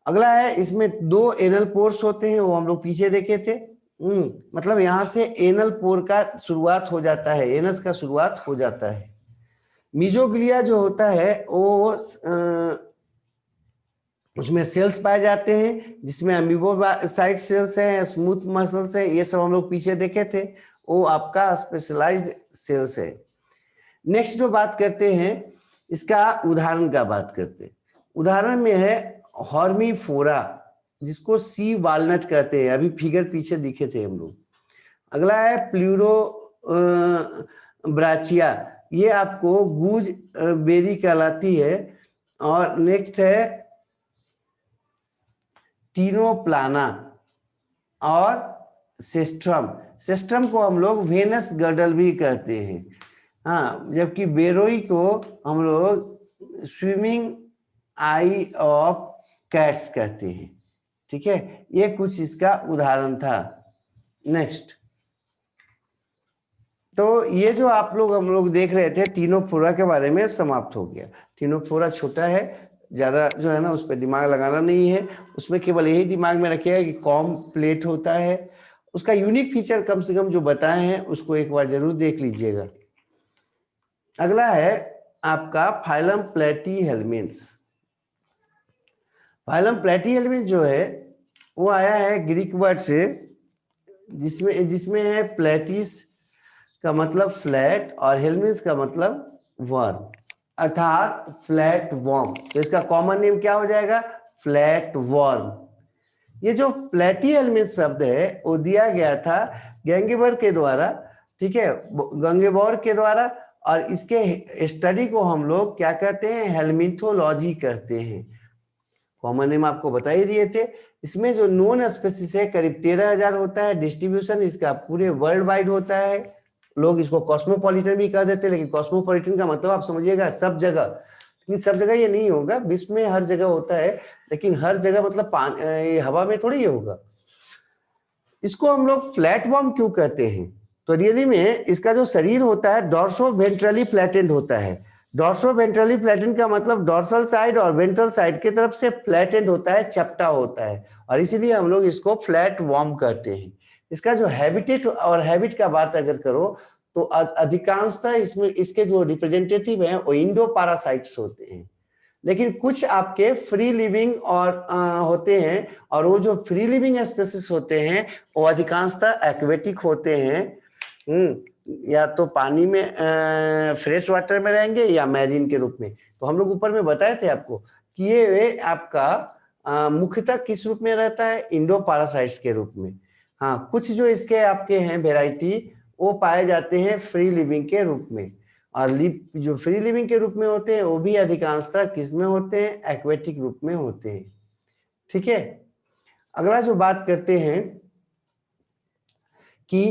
अगला है, इसमें 2 एनल पोर्स होते हैं, वो हम लोग पीछे देखे थे। मतलब यहां से एनल पोर का शुरुआत हो जाता है, एनस का शुरुआत हो जाता है। मीजोग्लिया जो होता है वो उसमें सेल्स पाए जाते हैं जिसमें अमीबोसाइट सेल्स है, स्मूथ मसल्स है, ये सब हम लोग पीछे देखे थे, वो आपका स्पेशलाइज्ड सेल्स है। नेक्स्ट जो बात करते हैं, इसका उदाहरण का बात करते हैं। उदाहरण में है हॉर्मीफोरा, जिसको सी वालनट कहते हैं, अभी फिगर पीछे दिखे थे हम लोग। अगला है प्लूरो ब्राचिया, ये आपको गूज बेरी कहलाती है। और नेक्स्ट है टीनोप्लाना और सिस्ट्रम, सिस्ट्रम को हम लोग वेनस गर्डल भी कहते हैं, हाँ, जबकि बेरोई को हम लोग स्विमिंग आई ऑफ कैट्स कहते हैं, ठीक है। ये कुछ इसका उदाहरण था। नेक्स्ट, तो ये जो आप लोग हम लोग देख रहे थे टीनोफोरा के बारे में, समाप्त हो गया। टीनोफोरा छोटा है, ज्यादा जो है ना उस पर दिमाग लगाना नहीं है, उसमें केवल यही दिमाग में रखिएगा कि कॉम प्लेट होता है। उसका यूनिक फीचर कम से कम जो बताए हैं उसको एक बार जरूर देख लीजिएगा। अगला है आपका फाइलम प्लेटीहेल्मिन्थ। फाइलम प्लेटीहेल्मिन्थ जो है वो आया है ग्रीक वर्ड से, जिसमें है प्लेटिस का मतलब फ्लैट और हेल्मिन्थ का मतलब वर्म, अर्थात फ्लैट वर्म। तो इसका कॉमन नेम क्या हो जाएगा, फ्लैट वर्म। ये जो प्लेटीहेल्मिन्थ शब्द है वो दिया गया था गैंगेबर के द्वारा, ठीक है, गंगेबोर के द्वारा, और इसके स्टडी को हम लोग क्या कहते हैं, हेल्मिन्थोलॉजी कहते हैं। कॉमन नेम आपको बता ही दिए थे। इसमें जो नोन स्पेसिस है करीब 13,000 होता है, डिस्ट्रीब्यूशन इसका पूरे वर्ल्ड वाइड होता है। लोग इसको कॉस्मोपॉलिटन भी कह देते हैं, लेकिन कॉस्मोपॉलिटन का मतलब आप समझिएगा सब जगह, लेकिन सब जगह ये नहीं होगा, विश्व में हर जगह होता है, लेकिन हर जगह मतलब हवा में थोड़ी ये होगा। इसको हम लोग फ्लैट वर्म क्यों कहते हैं, तो रियली में इसका जो शरीर होता है डॉर्सो वेंट्रली फ्लैटेंड होता है। डॉर्सो वेंट्रली फ्लैटेंड का मतलब डॉर्सल साइड और वेंट्रल साइड की तरफ से फ्लैटेंड होता है, चपटा होता है, और इसीलिए हम लोग इसको फ्लैट वर्म कहते हैं। इसका जो हैबिटेट और हैबिट का बात अगर करो तो अधिकांशतः इसमें इसके जो रिप्रेजेंटेटिव हैं वो इंडो पैरासाइट्स होते हैं, लेकिन कुछ आपके फ्री लिविंग और होते हैं, और वो जो फ्री लिविंग स्पेसीज होते हैं वो अधिकांशतः एक्वेटिक होते हैं। या तो पानी में फ्रेश वाटर में रहेंगे या मैरीन के रूप में। तो हम लोग ऊपर में बताए थे आपको कि ये आपका मुख्यतः किस रूप में रहता है, इंडो पैरासाइट्स के रूप में। हाँ, कुछ जो इसके आपके हैं वेराइटी वो पाए जाते हैं फ्री लिविंग के रूप में, और जो फ्री लिविंग के रूप में होते हैं वो भी अधिकांशतः किस में होते हैं, एक्वेटिक रूप में होते हैं, ठीक है। अगला जो बात करते हैं कि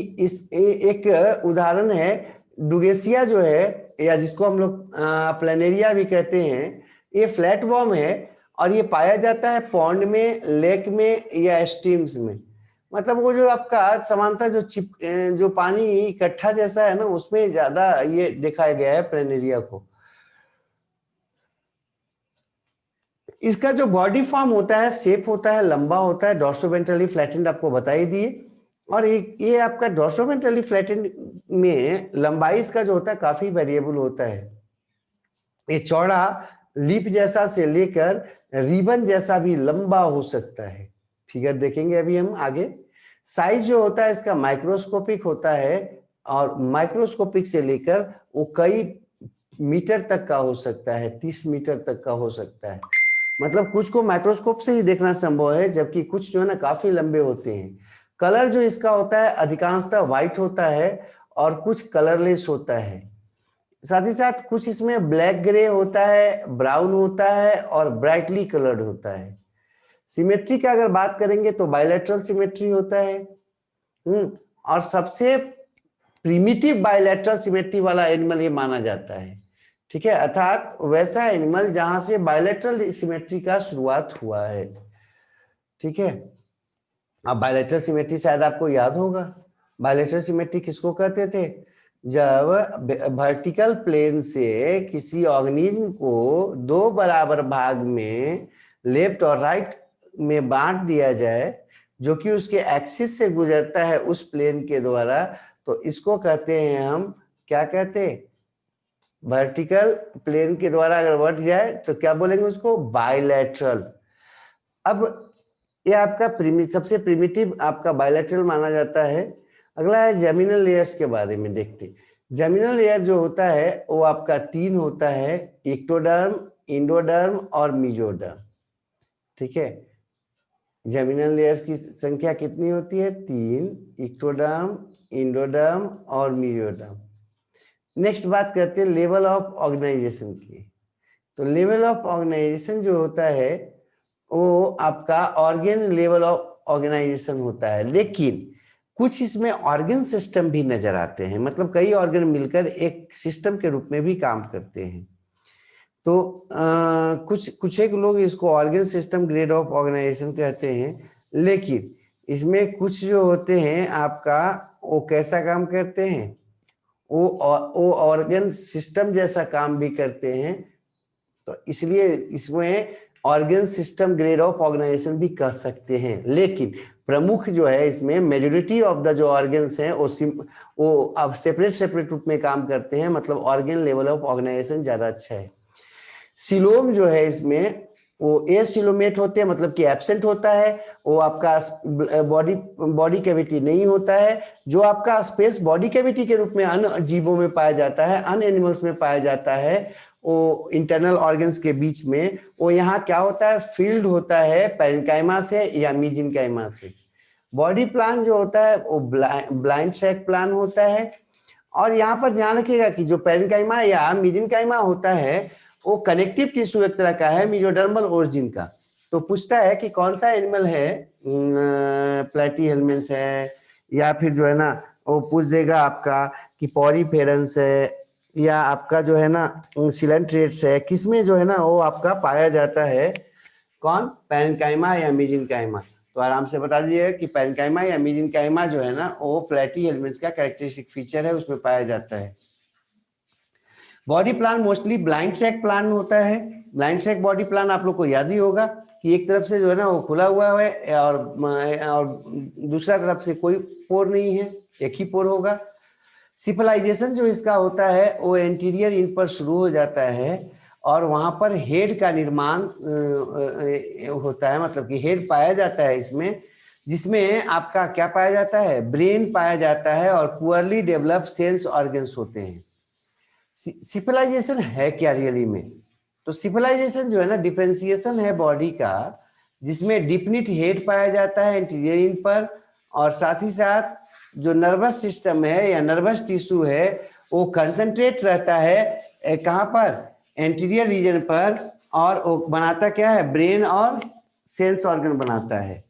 एक उदाहरण है डुगेसिया जो है, या जिसको हम लोग प्लेनेरिया भी कहते हैं, ये फ्लैट वर्म है और ये पाया जाता है पॉन्ड में, लेक में या स्ट्रीम्स में। मतलब वो जो आपका समानता जो पानी इकट्ठा जैसा है ना उसमें ज्यादा ये दिखाया गया है प्लेनेरिया को। इसका जो बॉडी फॉर्म होता है, शेप होता है, लंबा होता है, डॉर्सोवेंट्रली फ्लैटेंड आपको बता ही दिए। और ये आपका डॉर्सोवेंट्रली फ्लैटेंड में लंबाई इसका जो होता है काफी वेरिएबल होता है। ये चौड़ा लीफ जैसा से लेकर रिबन जैसा भी लंबा हो सकता है। फिगर देखेंगे अभी हम आगे। साइज जो होता है इसका माइक्रोस्कोपिक होता है, और माइक्रोस्कोपिक से लेकर वो कई मीटर तक का हो सकता है, 30 मीटर तक का हो सकता है। मतलब कुछ को माइक्रोस्कोप से ही देखना संभव है, जबकि कुछ जो है ना काफी लंबे होते हैं। कलर जो इसका होता है अधिकांशतः व्हाइट होता है और कुछ कलरलेस होता है। साथ ही साथ कुछ इसमें ब्लैक ग्रे होता है, ब्राउन होता है और ब्राइटली कलर्ड होता है। सिमेट्री का अगर बात करेंगे तो बायलैटरल सिमेट्री होता है। और सबसे प्रिमिटिव बायलैटरल सिमेट्री वाला एनिमल ये माना जाता है। ठीक है, अर्थात वैसा एनिमल जहां से बायलैटरल सिमेट्री का शुरुआत हुआ है। ठीक है, अब बायलैटरल सिमेट्री शायद आपको याद होगा। बायलैटरल सिमेट्री किसको कहते थे? जब वर्टिकल प्लेन से किसी ऑर्गेनिज्म को दो बराबर भाग में लेफ्ट और राइट में बांट दिया जाए, जो कि उसके एक्सिस से गुजरता है उस प्लेन के द्वारा, तो इसको कहते हैं हम, क्या कहते हैं? वर्टिकल प्लेन के द्वारा अगर बढ़ जाए तो क्या बोलेंगे उसको? बायलैटरल। अब ये आपका सबसे प्रिमिटिव आपका बायलैटरल माना जाता है। अगला है जमीनल लेयर्स के बारे में देखते। जमीनल लेयर जो होता है वो आपका 3 होता है, एक्टोडर्म, इंडोडर्म और मीजोडर्म। ठीक है, जमीनल लेयर्स की संख्या कितनी होती है? 3, एक्टोडर्म, इंडोडर्म और मीजोडर्म। नेक्स्ट बात करते हैं लेवल ऑफ ऑर्गेनाइजेशन की। तो लेवल ऑफ ऑर्गेनाइजेशन जो होता है वो आपका ऑर्गन लेवल ऑफ ऑर्गेनाइजेशन होता है, लेकिन कुछ इसमें ऑर्गन सिस्टम भी नजर आते हैं। मतलब कई ऑर्गन मिलकर एक सिस्टम के रूप में भी काम करते हैं। तो कुछ एक लोग इसको organ system grade of organization कहते हैं, लेकिन इसमें कुछ जो होते हैं आपका वो कैसा काम करते हैं? वो ऑर्गन सिस्टम जैसा काम भी करते हैं। तो इसलिए इसमें organ system grade of organization भी कर सकते हैं, लेकिन प्रमुख जो है इसमें मेजोरिटी ऑफ द जो ऑर्गन्स हैं वो अब सेपरेट रूप में काम करते हैं। मतलब ऑर्गन लेवल ऑफ ऑर्गेनाइजेशन ज्यादा अच्छा है। सिलोम जो है इसमें वो एसिलोमेट होते हैं, मतलब कि एब्सेंट होता है। वो आपका बॉडी कैविटी नहीं होता है। जो आपका स्पेस बॉडी कैविटी के रूप में अन्य जीवों में पाया जाता है, अन्य एनिमल्स में पाया जाता है, वो इंटरनल ऑर्गन्स के बीच में, वो यहाँ क्या होता है? फील्ड होता है पैरेन्काइमा से या मीसेंकाइमा से। बॉडी प्लान जो होता है वो ब्लाइंड सैक प्लान होता है। और यहाँ पर ध्यान रखिएगा कि जो पैरेन्काइमा या मीसेंकाइमा होता है वो कनेक्टिव टिश्यू एक तरह का है मेसोडर्मल ओरिजिन का। तो पूछता है कि कौन सा एनिमल है, प्लेटीहेल्मिन्थस है, या फिर जो है ना वो पूछ देगा आपका कि पॉरीफेरंस है, या आपका जो है ना सिलेंट्रेट्स है। किसमें जो है ना वो आपका पाया जाता है? कौन? पैरेन्काइमा या मीसेंकाइमा। तो आराम से बता दीजिएगा कि पैरेन्काइमा या मीसेंकाइमा जो है ना वो प्लेटीहेल्मिन्थस का कैरेक्टरिस्टिक फीचर है, उसमें पाया जाता है। Body plan mostly blind sac plan होता है। ब्लाइंड सैक बॉडी प्लान आप लोग को याद ही होगा कि एक तरफ से जो है ना वो खुला हुआ है और दूसरा तरफ से कोई पोर नहीं है, एक ही पोर होगा। सिपलाइजेशन जो इसका होता है वो एंटीरियर इन पर शुरू हो जाता है और वहां पर हेड का निर्माण होता है। मतलब कि हेड पाया जाता है इसमें, जिसमें आपका क्या पाया जाता है? ब्रेन पाया जाता है और पुअरली डेवलप सेंस ऑर्गन्स होते हैं। सिपलाइजेशन है क्या रियली में? तो सिपलाइजेशन जो है ना डिफरेंशिएशन है बॉडी का, जिसमें डिफिनिट हेड पाया जाता है एंटीरियर इन पर, और साथ ही साथ जो नर्वस सिस्टम है या नर्वस टिश्यू है वो कंसंट्रेट रहता है कहाँ पर? एंटीरियर रीजन पर, और वो बनाता क्या है? ब्रेन और सेंस ऑर्गन बनाता है।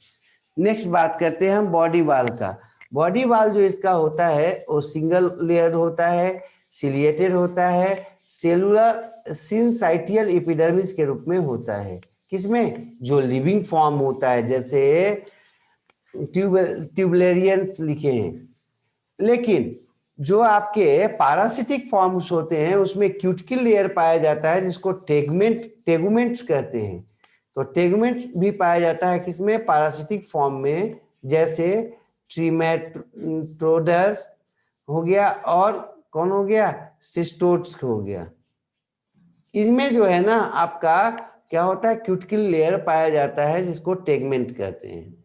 नेक्स्ट बात करते हैं हम बॉडी वाल का। बॉडी वाल जो इसका होता है वो सिंगल लेयर होता है, सिलिएटेड होता है, सेलुलर सिंसाइटियल एपिडर्मिस के रूप में होता है। किसमें? जो लिविंग फॉर्म होता है, जैसे ट्यूबलेरियंस लिखे हैं। लेकिन जो आपके पैरासिटिक फॉर्म्स होते हैं उसमें क्यूटिकल लेयर पाया जाता है, जिसको टेगुमेंट्स कहते हैं। तो टेगुमेंट भी पाया जाता है किसमें? पैरासिटिक फॉर्म में, जैसे ट्रीमेटोडर्स हो गया और कौन हो गया? सिस्टोट्स हो गया। इसमें जो है ना आपका क्या होता है, क्यूटिकल लेयर पाया जाता है जिसको टेगमेंट कहते हैं।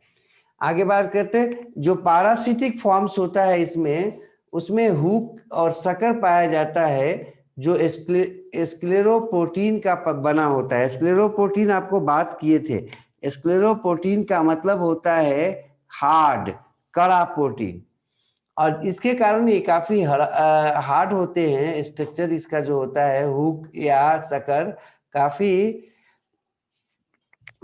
आगे बात करते हैं, जो पारासिटिक फॉर्म्स होता है इसमें, उसमें हुक और सकर पाया जाता है जो स्क्लेरोप्रोटीन का बना होता है। स्क्लेरोप्रोटीन आपको बात किए थे, स्क्लेरोप्रोटीन का मतलब होता है हार्ड, कड़ा प्रोटीन, और इसके कारण ये काफी हार्ड होते हैं। स्ट्रक्चर इसका जो होता है हुक या सकर काफी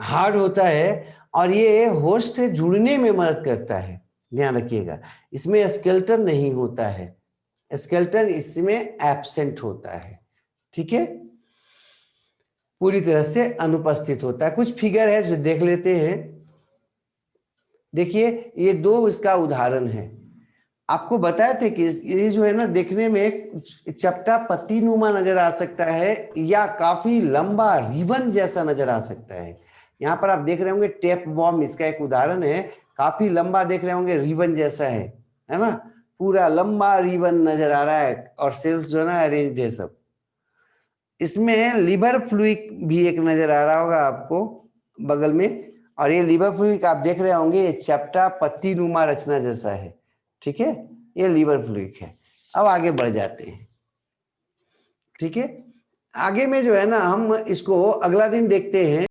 हार्ड होता है, और ये होस्ट से जुड़ने में मदद करता है। ध्यान रखिएगा, इसमें स्केलेटन नहीं होता है, स्केलेटन इसमें एब्सेंट होता है। ठीक है, पूरी तरह से अनुपस्थित होता है। कुछ फिगर है जो देख लेते हैं। देखिए, ये दो इसका उदाहरण है। आपको बताए थे कि ये जो है ना देखने में चपटा पत्ती नुमा नजर आ सकता है या काफी लंबा रिबन जैसा नजर आ सकता है। यहाँ पर आप देख रहे होंगे टेप बॉम्ब इसका एक उदाहरण है, काफी लंबा देख रहे होंगे, रिबन जैसा है ना, पूरा लंबा रिबन नजर आ रहा है, और सेल्स जो है ना अरेंज है सब। इसमें लिवर फ्लूइड भी एक नजर आ रहा होगा आपको बगल में, और ये लिवर फ्लूइड आप देख रहे होंगे ये चपटा पत्ती नुमा रचना जैसा है। ठीक है, ये लिवर फ्लूइड है। अब आगे बढ़ जाते हैं। ठीक है, आगे में जो है ना हम इसको अगला दिन देखते हैं।